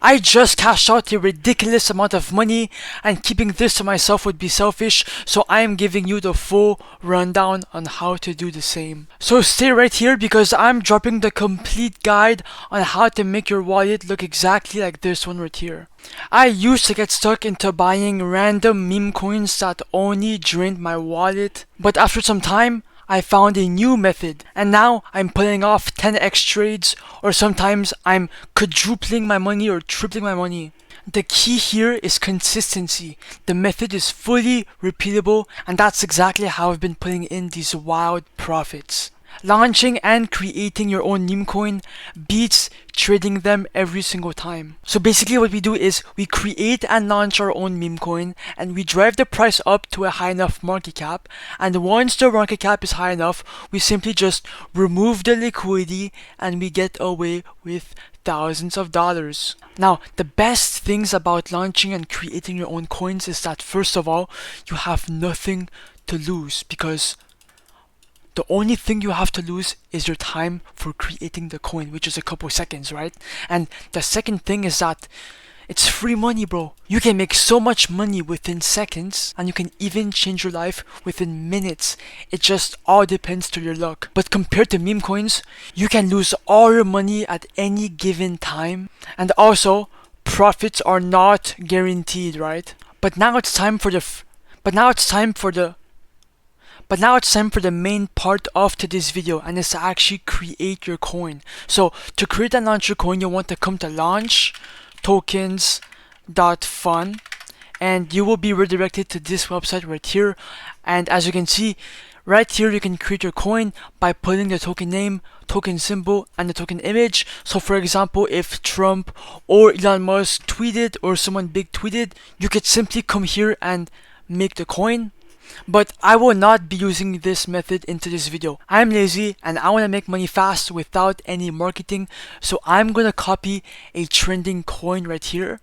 I just cashed out a ridiculous amount of money, and keeping this to myself would be selfish, so I am giving you the full rundown on how to do the same. So stay right here because I'm dropping the complete guide on how to make your wallet look exactly like this one right here. I used to get stuck into buying random meme coins that only drained my wallet, but after some time, I found a new method, and now I'm pulling off 10x trades, or sometimes I'm quadrupling my money or tripling my money. The key here is consistency. The method is fully repeatable, and that's exactly how I've been putting in these wild profits. Launching and creating your own meme coin beats trading them every single time. So basically what we do is we create and launch our own meme coin, and we drive the price up to a high enough market cap, and once the market cap is high enough, we simply just remove the liquidity and we get away with thousands of dollars. Now, the best things about launching and creating your own coins is that first of all, you have nothing to lose, because the only thing you have to lose is your time for creating the coin, which is a couple seconds, right? And the second thing is that it's free money, bro. You can make so much money within seconds, and you can even change your life within minutes. It just all depends to your luck. But compared to meme coins, you can lose all your money at any given time. And also, profits are not guaranteed, right? But now it's time for the main part of today's video, and it's to actually create your coin. So to create and launch your coin, you want to come to launch tokens.fun, and you will be redirected to this website right here. And as you can see right here, you can create your coin by putting the token name, token symbol, and the token image. So for example, if Trump or Elon Musk tweeted, or someone big tweeted, you could simply come here and make the coin. But I will not be using this method into this video. I'm lazy and I want to make money fast without any marketing, so I'm gonna copy a trending coin right here.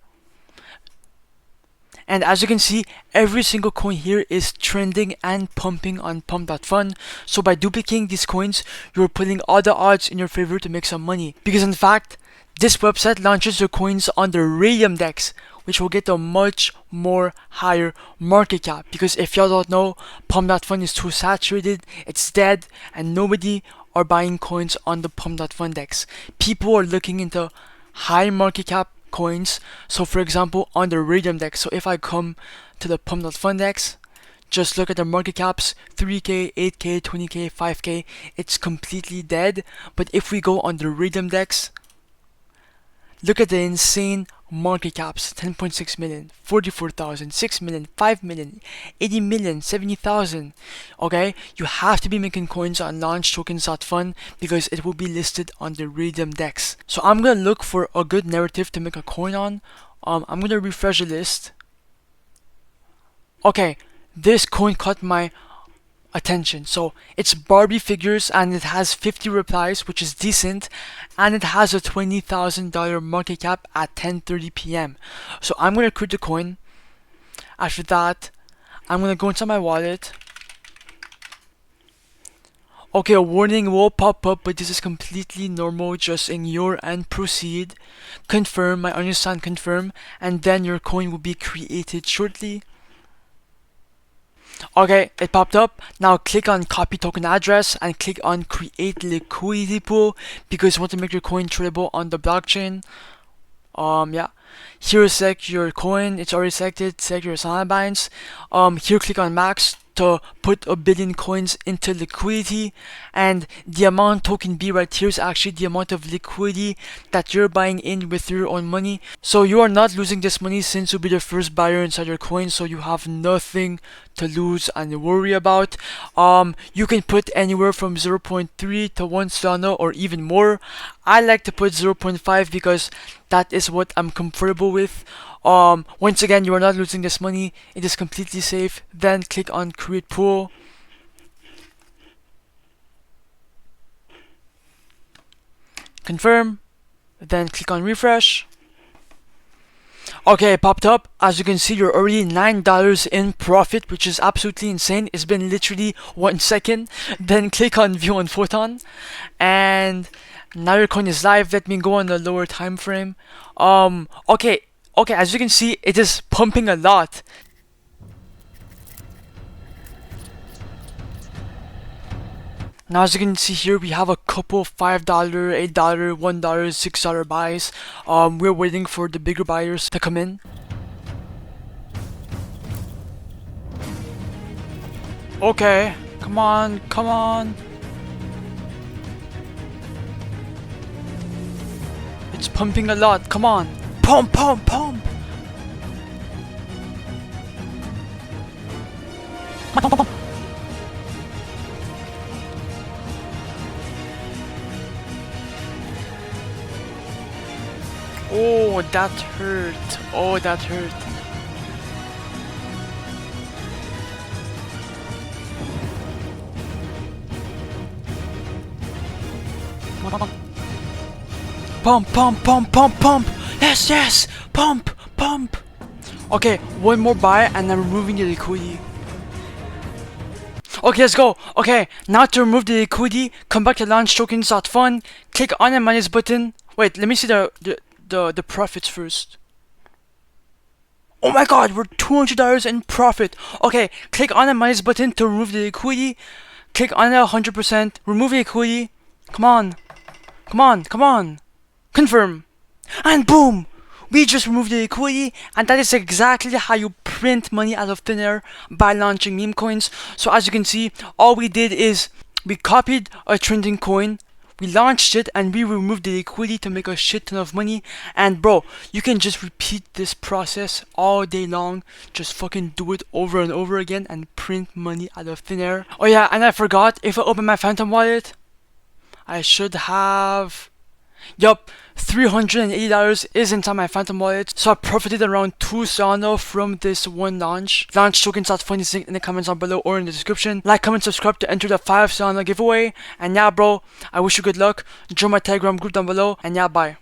And as you can see, every single coin here is trending and pumping on Pump.Fun. So by duplicating these coins, you're putting all the odds in your favor to make some money. Because in fact, this website launches your coins on the Raydium DEX, which will get a much more higher market cap. Because if y'all don't know, Pump.Fun is too saturated, it's dead, and nobody are buying coins on the Pump.Fun DEX. People are looking into high market cap coins. So for example, on the Raydium DEX, so if I come to the Pump.Fun DEX, just look at the market caps, 3k, 8k, 20k, 5k, it's completely dead. But if we go on the Raydium DEX, look at the insane market caps: 10.6 million, 44,000, 6 million, 5 million, 80 million, 70,000. Okay, you have to be making coins on launchtokens.fun because it will be listed on the Raydium DEX. So I'm gonna look for a good narrative to make a coin on. I'm gonna refresh the list. Okay, this coin caught my attention. So it's Barbie figures, and it has 50 replies, which is decent, and it has a $20,000 market cap at 10:30 p.m. So I'm gonna create the coin. After that, I'm gonna go into my wallet. Okay, a warning will pop up, but this is completely normal. Just ignore and proceed. Confirm, I understand, confirm, and then your coin will be created shortly. Okay, it popped up. Now click on copy token address and click on create liquidity pool because you want to make your coin tradable on the blockchain. Yeah. Here select your coin, it's already selected. Select your Solana binds. Here click on max to put 1 billion coins into liquidity, and the amount token B right here is actually the amount of liquidity that you're buying in with your own money. So you are not losing this money since you'll be the first buyer inside your coin, so you have nothing to lose and worry about. You can put anywhere from 0.3 to 1 Solana or even more. I like to put 0.5 because that is what I'm comfortable with. Once again, you are not losing this money, it is completely safe. Then click on create pool. Confirm, then click on refresh. Okay, it popped up. As you can see, you're already $9 in profit, which is absolutely insane. It's been literally 1 second. Then click on view on Photon, and Now your coin is live. Let me go on the lower time frame. Okay, as you can see, it is pumping a lot. Now as you can see here, we have a couple $5, $8, $1, $6 buys. We're waiting for the bigger buyers to come in. Okay, come on, come on. It's pumping a lot, come on. Pump, pump, pump. Oh, that hurt. Oh, that hurt. Pump, pump, pump, pump, pump. Yes, yes. Pump, pump. Okay, one more buy and I'm removing the liquidity. Okay, let's go. Okay, now to remove the liquidity, come back to launch tokens.fun, click on the minus button. Wait, let me see the profits first. Oh my god, we're $200 in profit. Okay, click on the minus button to remove the liquidity. Click on the 100%, remove the liquidity. Come on. Come on, come on. Confirm. And boom! We just removed the liquidity, and that is exactly how you print money out of thin air by launching Memecoins. So as you can see, all we did is we copied a trending coin, we launched it, and we removed the liquidity to make a shit ton of money. And bro, you can just repeat this process all day long. Just fucking do it over and over again and print money out of thin air. Oh yeah, and I forgot, if I open my Phantom wallet, I should have... Yup, $380 is inside my Phantom wallet. So I profited around 2 Solana from this one launch. Launch tokens.fun is linked in the comments down below or in the description. Like, comment, subscribe to enter the 5 Solana giveaway. And yeah bro, I wish you good luck. Join my Telegram group down below. And yeah, bye.